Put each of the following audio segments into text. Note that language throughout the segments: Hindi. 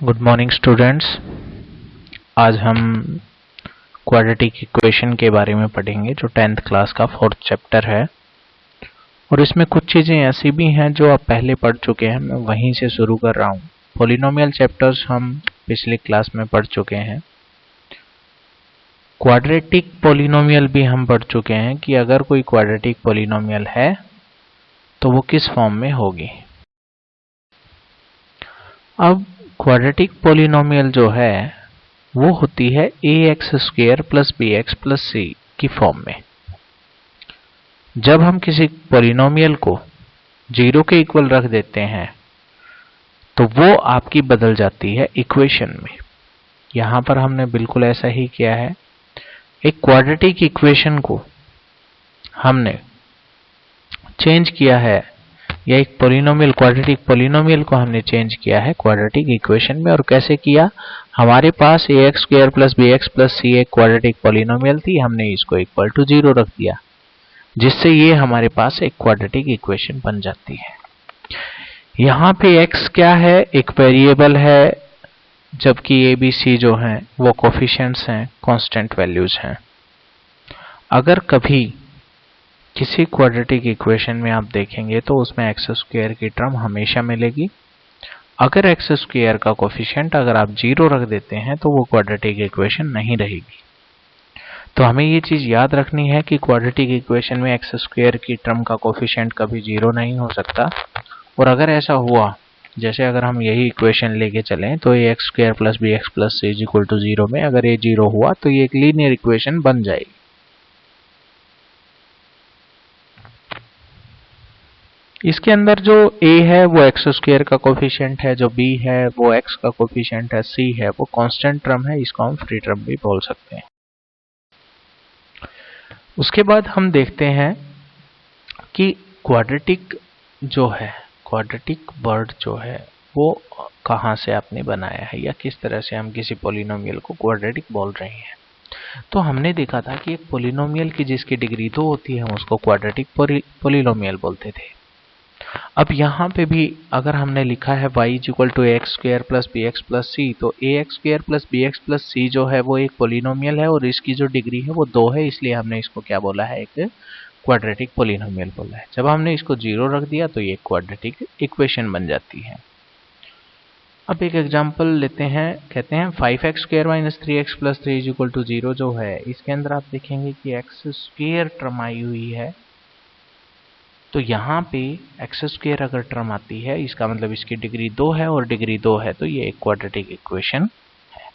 Good morning students. आज हम क्वाड्रेटिक इक्वेशन के बारे में पढ़ेंगे जो 10th क्लास का 4th चैप्टर है। और इसमें कुछ चीज़ें ऐसी भी हैं जो आप पहले पढ़ चुके हैं, मैं वहीं से शुरू कर रहा हूँ। पॉलिनोमियल चैप्टर्स हम पिछली क्लास में पढ़ चुके हैं। क्वाड्रेटिक पॉलिनोमियल भी हम पढ़ चुके हैं कि अगर कोई क्वाड्रेटिक पॉलिनोमियल है तो वो किस फॉर्म में होगी। अब क्वाड्रेटिक पॉलिनोमियल जो है वो होती है ax² + bx + c की फॉर्म में। जब हम किसी पॉलिनोमियल को 0 के इक्वल रख देते हैं तो वो आपकी बदल जाती है इक्वेशन में। यहां पर हमने बिल्कुल ऐसा ही किया है। एक क्वाड्रेटिक इक्वेशन को हमने चेंज किया है, या एक पॉलिनोमियल क्वाड्रेटिक पॉलिनोमियल को हमने चेंज किया है क्वाड्रेटिक इक्वेशन में। और कैसे किया? हमारे पास ax² + bx + c एक क्वाड्रेटिक पॉलिनोमियल थी, हमने इसको इक्वल टू 0 रख दिया, जिससे ये हमारे पास एक क्वाड्रेटिक इक्वेशन बन जाती है। यहाँ पे x क्या है? एक वेरिएबल है, जबकि a b c जो हैं वो कोफिशिएंट्स हैं, कांस्टेंट वैल्यूज हैं। अगर कभी किसी क्वाड्रेटिक इक्वेशन में आप देखेंगे तो उसमें x² की टर्म हमेशा मिलेगी। अगर x² का कोफिशिएंट अगर आप 0 रख देते हैं तो वो क्वाड्रेटिक इक्वेशन नहीं रहेगी। तो हमें ये चीज याद रखनी है कि क्वाड्रेटिक इक्वेशन में x² की टर्म का कोफिशिएंट कभी 0 नहीं हो सकता। और अगर ऐसा हुआ, जैसे अगर हम यही इक्वेशन लेके चलें तो ax² + bx + c = 0 में अगर ये 0 हुआ तो ये एक लीनियर इक्वेशन बन जाएगी। इसके अंदर जो a है वो x² का कोफिशिएंट है, जो b है वो x का कोफिशिएंट है, c है वो कांस्टेंट टर्म है, इसको हम फ्री टर्म भी बोल सकते हैं। उसके बाद हम देखते हैं कि क्वाड्रेटिक जो है, क्वाड्रेटिक वर्ड जो है वो कहाँ से आपने बनाया है, या किस तरह से हम किसी पॉलिनोमियल को क्वाड्रेटिक बोल रहे हैं। तो हमने देखा था कि एक पॉलिनोमियल की जिसकी डिग्री 2 होती है हम उसको क्वाड्रेटिक पॉलिनोमियल बोलते थे। अब यहाँ पे भी अगर हमने लिखा है y = ax² + bx + c, तो ax² + bx + c जो है वो एक पॉलिनोमियल है और इसकी जो डिग्री है वो 2 है, इसलिए हमने इसको क्या बोला है? एक क्वाड्रेटिक पॉलिनोमियल बोला है। जब हमने इसको 0 रख दिया तो ये क्वाड्रेटिक इक्वेशन बन जाती है। अब एक एग्जांपल लेते हैं। कहते हैं 5x² - 3x + 3 = 0 जो है, इसके अंदर आप देखेंगे कि x² टर्म आई हुई है। तो यहाँ पे x² अगर टर्म आती है इसका मतलब इसकी डिग्री 2 है, और डिग्री 2 है तो ये एक क्वाड्रेटिक इक्वेशन है।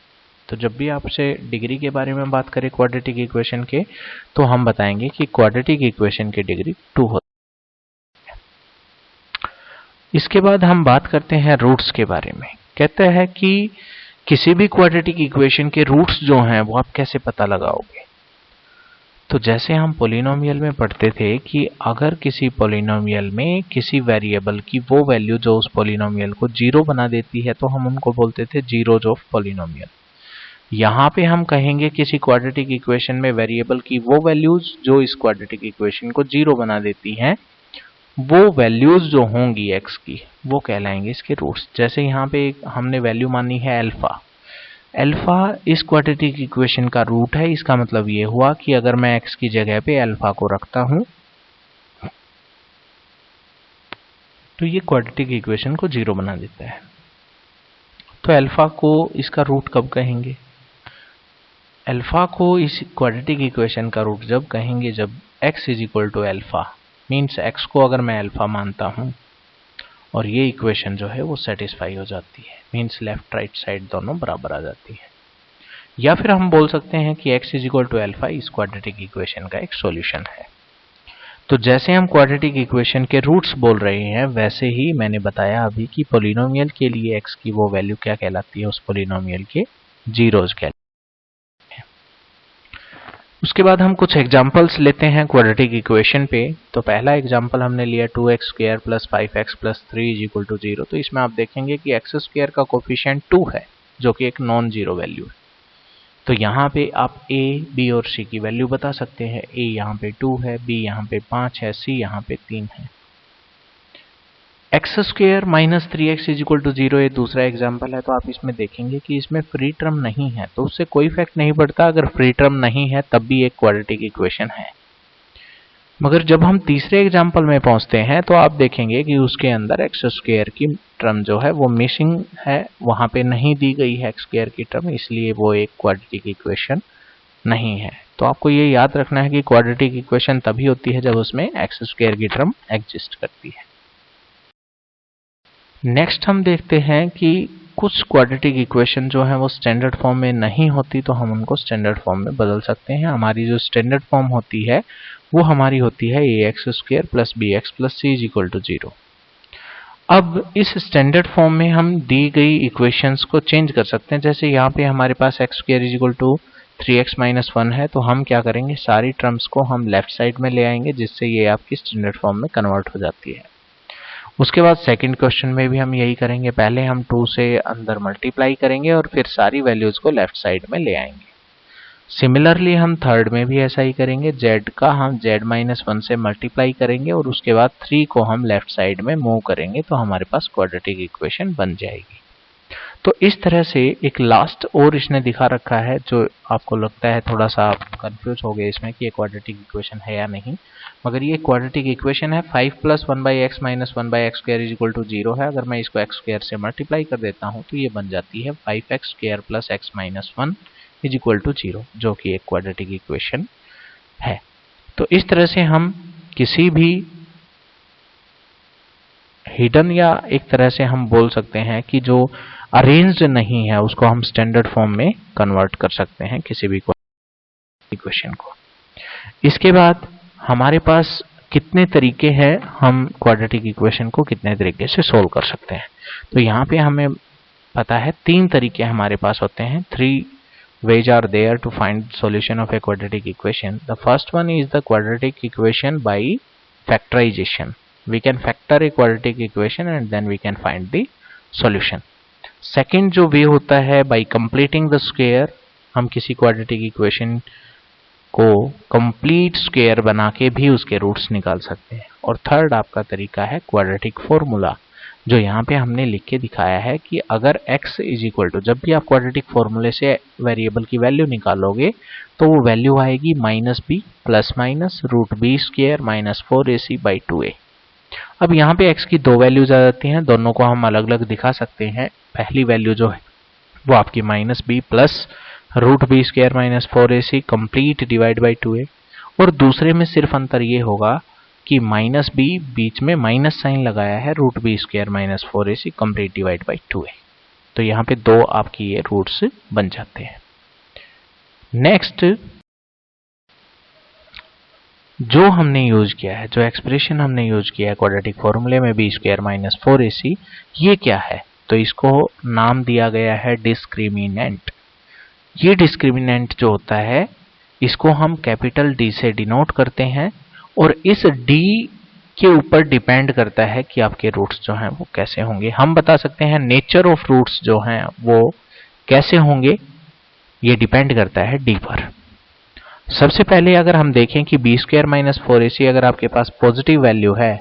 तो जब भी आपसे डिग्री के बारे में बात करें क्वाड्रेटिक इक्वेशन के, तो हम बताएंगे कि क्वाड्रेटिक इक्वेशन की डिग्री 2 होती है। इसके बाद हम बात करते हैं रूट्स के बारे में। कहते हैं कि किसी भी क्वाड्रेटिक इक्वेशन के रूट्स जो हैं वो आप कैसे पता लगाओगे। तो जैसे हम पॉलिनोमियल में पढ़ते थे कि अगर किसी पॉलिनोमियल में किसी वेरिएबल की वो वैल्यू जो उस पॉलिनोमियल को 0 बना देती है तो हम उनको बोलते थे जीरोज ऑफ पॉलिनोमियल। यहाँ पे हम कहेंगे किसी क्वाड्रेटिक इक्वेशन में वेरिएबल की वो वैल्यूज जो इस क्वाड्रेटिक इक्वेशन को 0 बना देती हैं, वो वैल्यूज जो होंगी x की वो कहलाएंगे इसके रूट्स। जैसे यहाँ पे हमने वैल्यू मानी है अल्फा। अल्फा इस क्वाड्रेटिक इक्वेशन का रूट है। इसका मतलब ये हुआ कि अगर मैं x की जगह पे अल्फा को रखता हूं तो ये क्वाड्रेटिक इक्वेशन को 0 बना देता है। तो अल्फा को इसका रूट कब कहेंगे? अल्फा को इस क्वाड्रेटिक इक्वेशन का रूट जब कहेंगे जब x = अल्फा, मीन्स x को अगर मैं अल्फा मानता हूं और ये इक्वेशन जो है वो सेटिस्फाई हो जाती है, मीन्स लेफ्ट राइट साइड दोनों बराबर आ जाती है। या फिर हम बोल सकते हैं कि x = अल्फा इस क्वाड्रेटिक इक्वेशन का एक सॉल्यूशन है। तो जैसे हम क्वाड्रेटिक इक्वेशन के रूट्स बोल रहे हैं, वैसे ही मैंने बताया अभी कि पॉलिनोमियल के लिए x की वो वैल्यू क्या कहलाती है, उस पॉलिनोमियल के जीरोज कहलाती है। उसके बाद हम कुछ एग्जांपल्स लेते हैं क्वाड्रेटिक इक्वेशन पे। तो पहला एग्जांपल हमने लिया 2x² + 5x + 3 = 0। तो इसमें आप देखेंगे कि x² का कोफिशिएंट 2 है, जो कि एक नॉन जीरो वैल्यू है। तो यहाँ पे आप a, b और c की वैल्यू बता सकते हैं। a यहाँ पे 2 है, b यहाँ पे 5 है, c यहाँ पे 3 है। X square minus 3x is equal to 0 ये दूसरा एग्जाम्पल है। तो आप इसमें देखेंगे कि इसमें फ्री टर्म नहीं है, तो उससे कोई इफेक्ट नहीं पड़ता। अगर फ्री टर्म नहीं है तब भी एक क्वाड्रेटिक इक्वेशन है। मगर जब हम तीसरे एग्जाम्पल में पहुंचते हैं तो आप देखेंगे कि उसके अंदर एक्स स्क्वेयर की टर्म जो है वो मिसिंग है, वहां पे नहीं दी गई है एक्स स्क्वेयर की टर्म, इसलिए वो एक क्वाड्रेटिक इक्वेशन नहीं है। तो आपको ये याद रखना है कि क्वाड्रेटिक इक्वेशन तभी होती है जब उसमें एक्स स्क्वेयर की टर्म एग्जिस्ट करती है। नेक्स्ट हम देखते हैं कि कुछ क्वाड्रेटिक इक्वेशन जो है वो स्टैंडर्ड फॉर्म में नहीं होती, तो हम उनको स्टैंडर्ड फॉर्म में बदल सकते हैं। हमारी जो स्टैंडर्ड फॉर्म होती है वो हमारी होती है ax square plus bx plus c is equal to 0। अब इस स्टैंडर्ड फॉर्म में हम दी गई इक्वेशंस को चेंज कर सकते हैं। जैसे यहाँ पे हमारे पास x square is equal to 3x minus 1 है, तो हम क्या करेंगे, सारी टर्म्स को हम लेफ्ट साइड में ले आएंगे, जिससे ये आपकी स्टैंडर्ड फॉर्म में कन्वर्ट हो जाती है। उसके बाद सेकंड क्वेश्चन में भी हम यही करेंगे, पहले हम 2 से अंदर मल्टीप्लाई करेंगे और फिर सारी वैल्यूज को लेफ्ट साइड में ले आएंगे। सिमिलरली हम थर्ड में भी ऐसा ही करेंगे, z का हम z माइनस 1 से मल्टीप्लाई करेंगे और उसके बाद 3 को हम लेफ्ट साइड में मूव करेंगे, तो हमारे पास क्वाड्रेटिक इक्वेशन बन जाएगी। तो इस तरह से एक लास्ट और इसने दिखा रखा है, जो आपको लगता है थोड़ा सा आप कंफ्यूज हो गए इसमें कि ये क्वाड्रेटिक इक्वेशन है या नहीं, मगर ये क्वाड्रेटिक इक्वेशन है। 5 plus 1/x minus 1/x square is equal to 0 है। अगर मैं इसको x स्क्वायर से मल्टीप्लाई कर देता हूँ तो ये बन जाती है 5x square plus x minus 1 is equal to 0, जो कि एक क्वाड्रेटिक इक्वेशन है। तो इस तरह से हम किसी भी हिडन या एक तरह से हम बोल सकते हैं कि जो अरेंज्ड नहीं है उसको हम स्टैंडर्ड फॉर्म में कन्वर्ट कर सकते हैं किसी भी इक्वेशन को। इसके बाद हमारे पास कितने तरीके हैं, हम क्वाड्रेटिक इक्वेशन को कितने तरीके से सोल्व कर सकते हैं। तो यहाँ पे हमें पता है 3 तरीके हमारे पास होते हैं। 3 ways are there to find solution of a quadratic equation. The first one is the quadratic equation by factorization. We can factor a quadratic equation and then we can find the solution. Second जो वे होता है by completing the square, हम किसी quadratic equation को complete square बना के भी उसके रूट्स निकाल सकते हैं। और थर्ड आपका तरीका है quadratic formula, जो यहाँ पे हमने लिख के दिखाया है कि अगर x इज इक्वल टू, जब भी आप क्वाड्रेटिक फॉर्मूले से वेरिएबल की वैल्यू निकालोगे तो वो वैल्यू आएगी minus B plus minus root B square minus 4ac by 2a। अब यहाँ पे x की 2 वैल्यूज आ जाती हैं, दोनों को हम अलग अलग दिखा सकते हैं। पहली वैल्यू जो है वो आपकी minus B plus root B square minus 4ac complete divide by 2a, और दूसरे में सिर्फ अंतर ये होगा कि माइनस बी बीच में माइनस साइन लगाया है, root B square minus 4ac complete divide by 2a। तो यहाँ पे 2 आपकी ये रूट्स बन जाते हैं। नेक्स्ट जो हमने यूज किया है, जो एक्सप्रेशन हमने यूज किया है क्वाड्रेटिक फॉर्मूले में बी स्क्वायर माइनस 4ac, ये क्या है, तो इसको नाम दिया गया है डिस्क्रिमिनेंट। ये डिस्क्रिमिनेंट जो होता है इसको हम कैपिटल D से डिनोट करते हैं, और इस D के ऊपर डिपेंड करता है कि आपके रूट्स जो हैं वो कैसे होंगे। हम बता सकते हैं नेचर ऑफ रूट्स जो हैं वो कैसे होंगे, ये डिपेंड करता है D पर। सबसे पहले अगर हम देखें कि बी स्क्वायर माइनस 4ac अगर आपके पास पॉजिटिव वैल्यू है,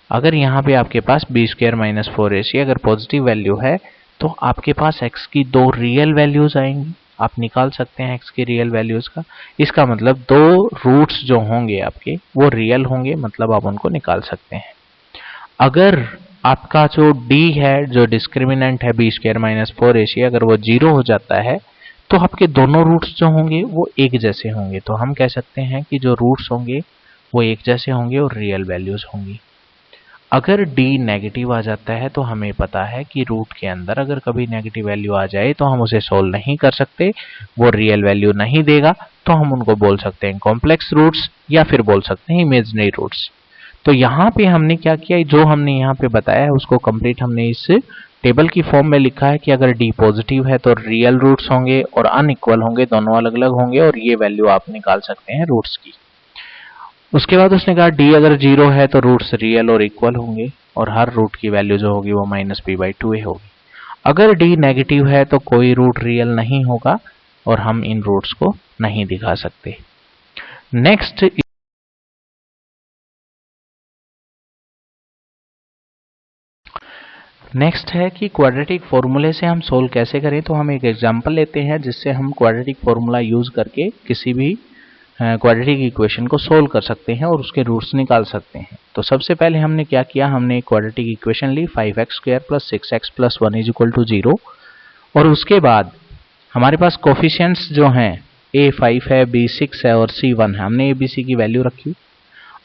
अगर यहाँ पे आपके पास बी स्क्वायर माइनस 4ac अगर पॉजिटिव वैल्यू है, तो आपके पास x की 2 रियल वैल्यूज आएंगी। आप निकाल सकते हैं x की रियल वैल्यूज का। इसका मतलब 2 रूट्स जो होंगे आपके वो रियल होंगे, मतलब आप उनको निकाल सकते हैं। अगर आपका जो d है, जो डिस्क्रिमिनेंट है बी स्क्वायर माइनस 4ac, अगर वो 0 हो जाता है तो आपके दोनों रूट्स जो होंगे वो एक जैसे होंगे। तो हम कह सकते हैं कि जो रूट्स होंगे वो एक जैसे होंगे और रियल वैल्यूज होंगी। अगर d नेगेटिव आ जाता है तो हमें पता है कि रूट के अंदर अगर कभी नेगेटिव वैल्यू आ जाए तो हम उसे सोल्व नहीं कर सकते, वो रियल वैल्यू नहीं देगा, तो हम उनको बोल सकते हैं कॉम्प्लेक्स रूट्स या फिर बोल सकते हैं इमेजिनरी रूट्स। तो यहाँ पे हमने क्या किया, जो हमने यहाँ पे बताया है उसको कंप्लीट हमने इस टेबल की फॉर्म में लिखा है कि अगर d पॉजिटिव है तो रियल रूट्स होंगे और अनइक्वल होंगे, दोनों अलग अलग होंगे, और ये वैल्यू आप निकाल सकते हैं रूट्स की। उसके बाद उसने कहा d अगर 0 है तो रूट्स रियल और इक्वल होंगे, और हर रूट की वैल्यू जो होगी वो माइनस b बाई 2a होगी। अगर d नेगेटिव है तो कोई रूट रियल नहीं होगा और हम इन रूट्स को नहीं दिखा सकते। नेक्स्ट नेक्स्ट है कि क्वाड्रेटिक फॉर्मूले से हम सोल्व कैसे करें। तो हम एक एग्जांपल लेते हैं जिससे हम क्वाड्रेटिक फॉर्मूला यूज करके किसी भी क्वाड्रेटिक इक्वेशन को सोल्व कर सकते हैं और उसके रूट्स निकाल सकते हैं। तो सबसे पहले हमने क्या किया, हमने एक क्वाड्रेटिक इक्वेशन ली 5x² + 6x + 1 = 0 और उसके बाद हमारे पास कोफिशिएंट्स जो हैं a 5 है, b 6 है और c 1 है। हमने a b c की वैल्यू रखी।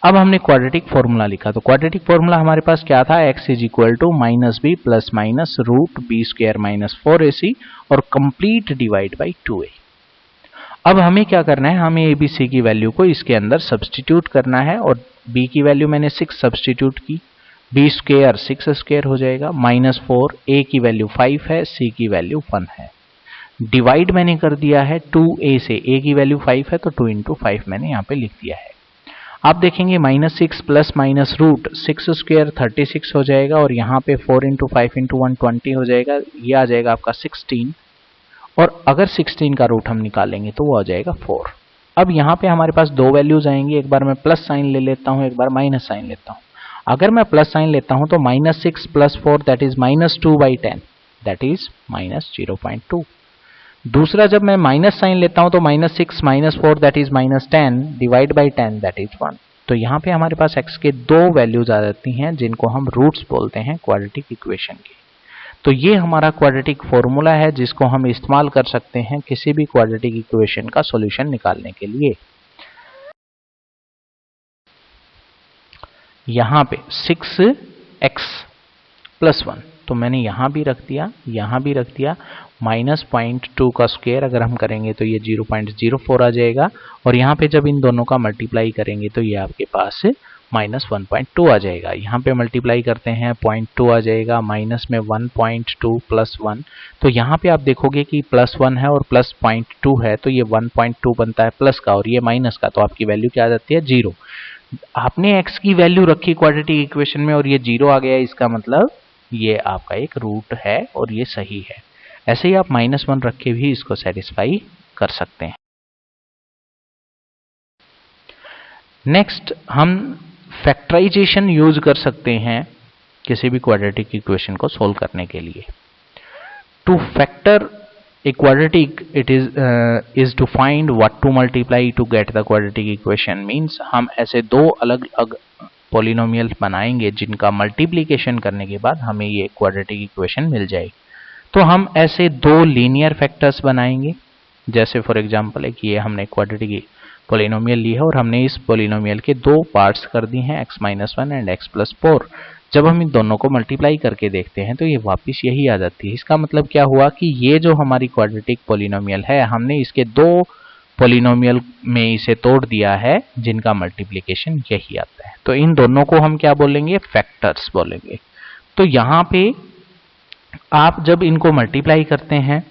अब हमने क्वाड्रेटिक फॉर्मूला लिखा। तो क्वाड्रेटिक फॉर्मूला हमारे पास क्या था, x = -b ± √b² - 4ac और कंप्लीट डिवाइड बाई 2a। अब हमें क्या करना है, हमें a b c की वैल्यू को इसके अंदर सब्स्टिट्यूट करना है और b की वैल्यू मैंने 6 सब्स्टिट्यूट की, b² 6² हो जाएगा, -4, a की वैल्यू 5 है, c की वैल्यू 1 है। डिवाइड मैंने कर दिया है 2a से, a की वैल्यू 5 है तो 2 × 5 मैंने यहाँ पे लिख दिया है। आप देखेंगे -6 + -√6² 36 हो जाएगा और यहाँ पे 4 × 5 × 1 20 हो जाएगा। ये आ जाएगा आपका 16 और अगर 16 का रूट हम निकालेंगे तो वो आ जाएगा 4। अब यहाँ पे हमारे पास दो वैल्यूज आएंगी, एक बार मैं प्लस साइन ले लेता हूँ, एक बार माइनस साइन लेता हूँ। अगर मैं प्लस साइन लेता हूँ तो -6 + 4 दैट इज -2/10 दैट इज -0.2। दूसरा जब मैं माइनस साइन लेता हूं तो -6 - 4 that is -10 divide by 10 that is 1। तो यहाँ पे हमारे पास x के दो वैल्यूज आ जाती हैं जिनको हम रूट्स बोलते हैं क्वाड्रेटिक इक्वेशन के। तो ये हमारा क्वाड्रेटिक फॉर्मूला है जिसको हम इस्तेमाल कर सकते हैं किसी भी क्वाड्रेटिक इक्वेशन का सॉल्यूशन निकालने के लिए। यहाँ पे 6x + 1 तो मैंने यहाँ भी रख दिया, यहाँ भी रख दिया। -0.2 का स्क्वायर अगर हम करेंगे तो ये 0.04 आ जाएगा और यहाँ पे जब इन दोनों का मल्टीप्लाई करेंगे तो ये आपके पास -1.2 आ जाएगा। यहाँ पे मल्टीप्लाई करते हैं 0.2 आ जाएगा, माइनस में 1.2 + 1 तो यहाँ पे आप देखोगे कि +1 है और प्लस 0.2 है तो ये 1.2 बनता है प्लस का और ये माइनस का, तो आपकी वैल्यू क्या आ जाती है 0। आपने x की वैल्यू रखी क्वाड्रेटिक इक्वेशन में और ये 0 आ गया, इसका मतलब ये आपका एक रूट है और ये सही है। ऐसे ही आप -1 रख के भी इसको सेटिस्फाई कर सकते हैं। नेक्स्ट हम फैक्टराइजेशन यूज कर सकते हैं किसी भी क्वाड्रेटिक इक्वेशन को सोल्व करने के लिए। Two factor a quadratic it is to find what to multiply to get the quadratic equation means हम ऐसे दो अलग अलग पॉलिनोमियल बनाएंगे जिनका मल्टीप्लिकेशन करने के बाद हमें ये क्वाड्रेटिक इक्वेशन मिल जाएगी। तो हम ऐसे दो लीनियर फैक्टर्स बनाएंगे, जैसे फॉर एग्जांपल एक ये हमने क्वाड्रेटिक पॉलिनोमियल ली है और हमने इस पॉलिनोमियल के दो पार्ट्स कर दिए हैं x - 1 एंड x + 4। जब हम इन दोनों को मल्टीप्लाई करके देखते हैं तो ये वापस यही आ जाती है। इसका मतलब क्या हुआ कि ये जो हमारी क्वाड्रेटिक पॉलिनोमियल है हमने इसके दो पॉलिनोमियल में इसे तोड़ दिया है जिनका मल्टीप्लिकेशन यही आता है। तो इन दोनों को हम क्या बोलेंगे, फैक्टर्स बोलेंगे। तो यहाँ पे आप जब इनको मल्टीप्लाई करते हैं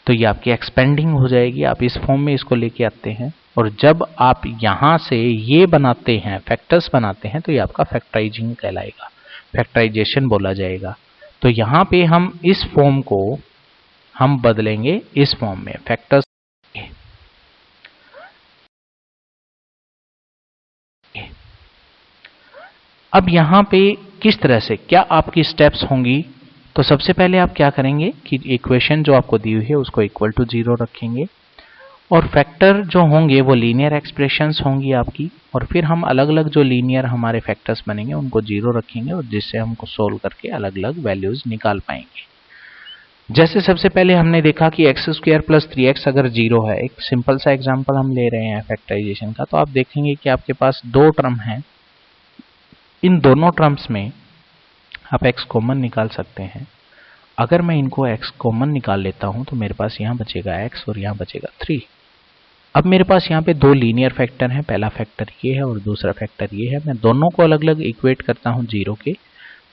तो ये आपकी एक्सपेंडिंग हो जाएगी, आप इस फॉर्म में इसको लेके आते हैं और जब आप यहां से ये बनाते हैं फैक्टर्स बनाते हैं तो ये आपका फैक्टराइजिंग कहलाएगा, फैक्टराइजेशन बोला जाएगा। तो यहाँ पे हम इस फॉर्म को हम बदलेंगे इस फॉर्म में फैक्टर्स। अब यहाँ पे किस तरह से क्या आपकी स्टेप्स होंगी, तो सबसे पहले आप क्या करेंगे कि इक्वेशन जो आपको दी हुई है उसको = 0 रखेंगे और फैक्टर जो होंगे वो लीनियर एक्सप्रेशंस होंगी आपकी, और फिर हम अलग अलग जो लीनियर हमारे फैक्टर्स बनेंगे उनको 0 रखेंगे और जिससे हमको सोल्व करके अलग अलग वैल्यूज निकाल पाएंगे। जैसे सबसे पहले हमने देखा कि x² + 3x अगर 0 है, एक सिंपल सा एग्जाम्पल हम ले रहे हैं फैक्टराइजेशन का, तो आप देखेंगे कि आपके पास दो टर्म है, इन दोनों टर्म्स में आप x कॉमन निकाल सकते हैं। अगर मैं इनको x कॉमन निकाल लेता हूं तो मेरे पास यहाँ बचेगा x और यहाँ बचेगा 3। अब मेरे पास यहाँ पे दो लीनियर फैक्टर हैं, पहला फैक्टर ये है और दूसरा फैक्टर ये है। मैं दोनों को अलग अलग इक्वेट करता हूँ 0 के।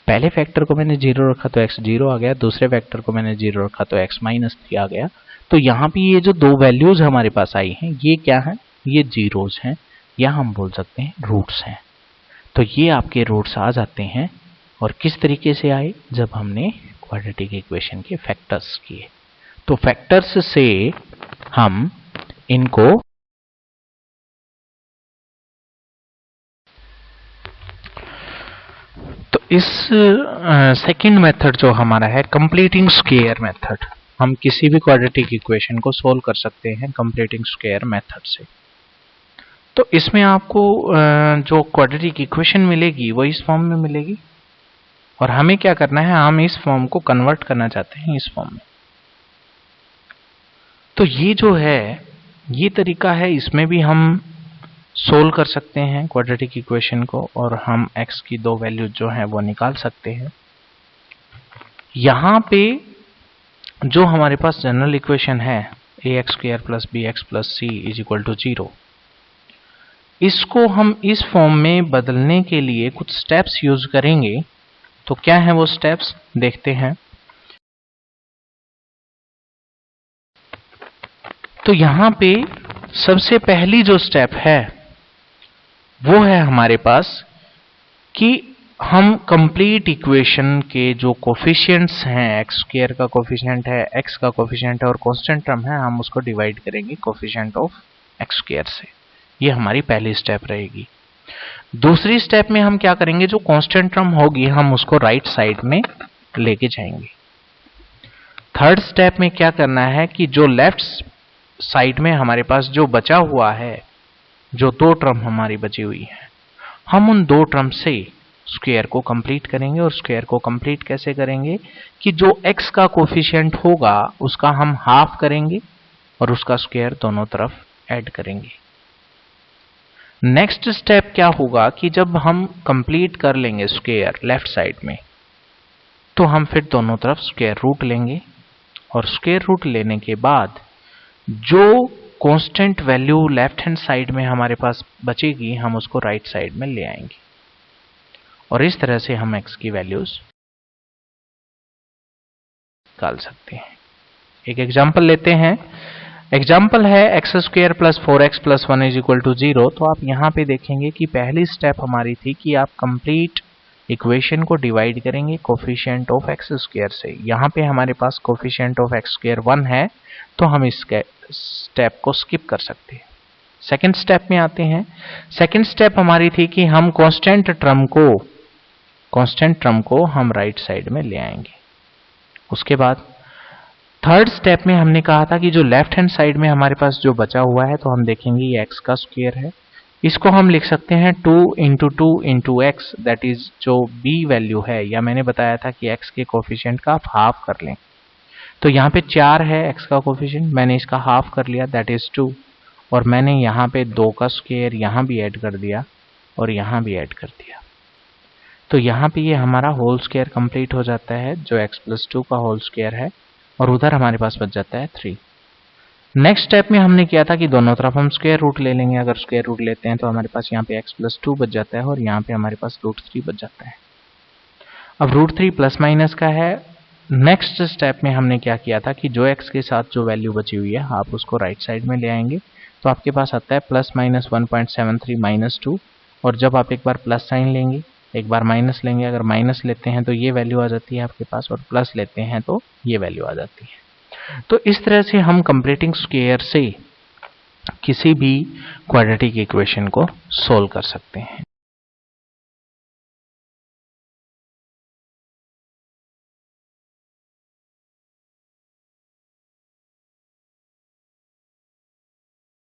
पहले फैक्टर को मैंने 0 रखा तो x 0 आ गया, दूसरे फैक्टर को मैंने 0 रखा तो x - 3 आ गया। तो यहाँ पे ये जो दो वैल्यूज हमारे पास आई हैं ये क्या है, ये जीरोज हैं या हम बोल सकते हैं रूट्स हैं। तो ये आपके रूट्स आ जाते हैं और किस तरीके से आए, जब हमने क्वाड्रेटिक इक्वेशन के फैक्टर्स किए। तो फैक्टर्स से हम इनको इस सेकंड मेथड जो हमारा है कंप्लीटिंग स्क्वायर मेथड, हम किसी भी क्वाड्रेटिक इक्वेशन को सोल्व कर सकते हैं कंप्लीटिंग स्क्वायर मेथड से। तो इसमें आपको जो क्वाड्रेटिक इक्वेशन मिलेगी वो इस फॉर्म में मिलेगी, और हमें क्या करना है, हम इस फॉर्म को कन्वर्ट करना चाहते हैं इस फॉर्म में। तो ये जो है ये तरीका है, इसमें भी हम सोल्व कर सकते हैं क्वाड्रेटिक इक्वेशन को, और हम x की दो वैल्यू जो हैं वो निकाल सकते हैं। यहां पे जो हमारे पास जनरल इक्वेशन है ax² + bx + c = 0, इसको हम इस फॉर्म में बदलने के लिए कुछ स्टेप्स यूज करेंगे। तो क्या है वो स्टेप्स, देखते हैं। तो यहां पे सबसे पहली जो स्टेप है वो है हमारे पास कि हम कंप्लीट इक्वेशन के जो कोफिशिएंट्स हैं, x² का कोफिशिएंट है, x का कोफिशिएंट है और कांस्टेंट टर्म है, हम उसको डिवाइड करेंगे कोफिशिएंट ऑफ x² से। ये हमारी पहली स्टेप रहेगी। दूसरी स्टेप में हम क्या करेंगे, जो कांस्टेंट टर्म होगी हम उसको राइट साइड में लेके जाएंगे। थर्ड स्टेप में क्या करना है कि जो लेफ्ट साइड में हमारे पास जो बचा हुआ है, जो दो टर्म हमारी बची हुई है, हम उन दो टर्म से स्क्वायर को कंप्लीट करेंगे। और स्क्वायर को कंप्लीट कैसे करेंगे कि जो x का कोफिशिएंट होगा उसका हम हाफ करेंगे और उसका स्क्वायर दोनों तरफ ऐड करेंगे। नेक्स्ट स्टेप क्या होगा कि जब हम कंप्लीट कर लेंगे स्क्वायर लेफ्ट साइड में, तो हम फिर दोनों तरफ स्क्वायर रूट लेंगे, और स्क्वायर रूट लेने के बाद जो constant value left hand side में हमारे पास बचेगी हम उसको राइट साइड में ले आएंगे, और इस तरह से हम x की वैल्यूज निकाल सकते हैं। एक एग्जांपल लेते हैं। एग्जांपल है x² + 4x + 1 = 0। तो आप यहां पे देखेंगे कि पहली स्टेप हमारी थी कि आप कंप्लीट इक्वेशन को डिवाइड करेंगे कोफिशिएंट ऑफ x² से। यहां पे हमारे पास कोफिशिएंट ऑफ x² 1 है, तो हम इस स्टेप को स्किप कर सकते हैं। सेकंड स्टेप में आते हैं। सेकंड स्टेप हमारी थी कि हम कांस्टेंट टर्म को हम राइट साइड में ले आएंगे। उसके बाद थर्ड स्टेप में हमने कहा था कि जो लेफ्ट हैंड साइड में हमारे पास जो बचा हुआ है, तो हम देखेंगे ये x का स्क्वायर है। इसको हम लिख सकते हैं 2 × 2 × x, दैट इज जो b वैल्यू है, या मैंने बताया था कि x के कोफिशिएंट का आप हाफ कर लें। तो यहाँ पे 4 है x का कोफिशिएंट, मैंने इसका हाफ कर लिया, दैट इज 2, और मैंने यहाँ पे 2 का स्क्वायर यहाँ भी ऐड कर दिया और यहाँ भी ऐड कर दिया। तो यहाँ पे ये हमारा होल स्क्वायर कंप्लीट हो जाता है, जो x + 2 का होल स्क्वायर है, और उधर हमारे पास बच जाता है 3। नेक्स्ट स्टेप में हमने किया था कि दोनों तरफ हम स्क्वायर रूट ले लेंगे। अगर स्क्वायर रूट लेते हैं तो हमारे पास यहाँ पे x + 2 बच जाता है, और यहाँ पे हमारे पास √3 बच जाता है। अब √3 प्लस माइनस का है। नेक्स्ट स्टेप में हमने क्या किया था कि जो x के साथ जो वैल्यू बची हुई है आप उसको राइट साइड में ले आएंगे, तो आपके पास आता है +-1.73 -2, और जब आप एक बार प्लस साइन लेंगे, एक बार माइनस लेंगे, अगर माइनस लेते हैं तो ये वैल्यू आ जाती है आपके पास, और प्लस लेते हैं तो ये वैल्यू आ जाती है। तो इस तरह से हम कंप्लीटिंग स्क्वायर से किसी भी क्वाड्रेटिक इक्वेशन को सोल्व कर सकते हैं।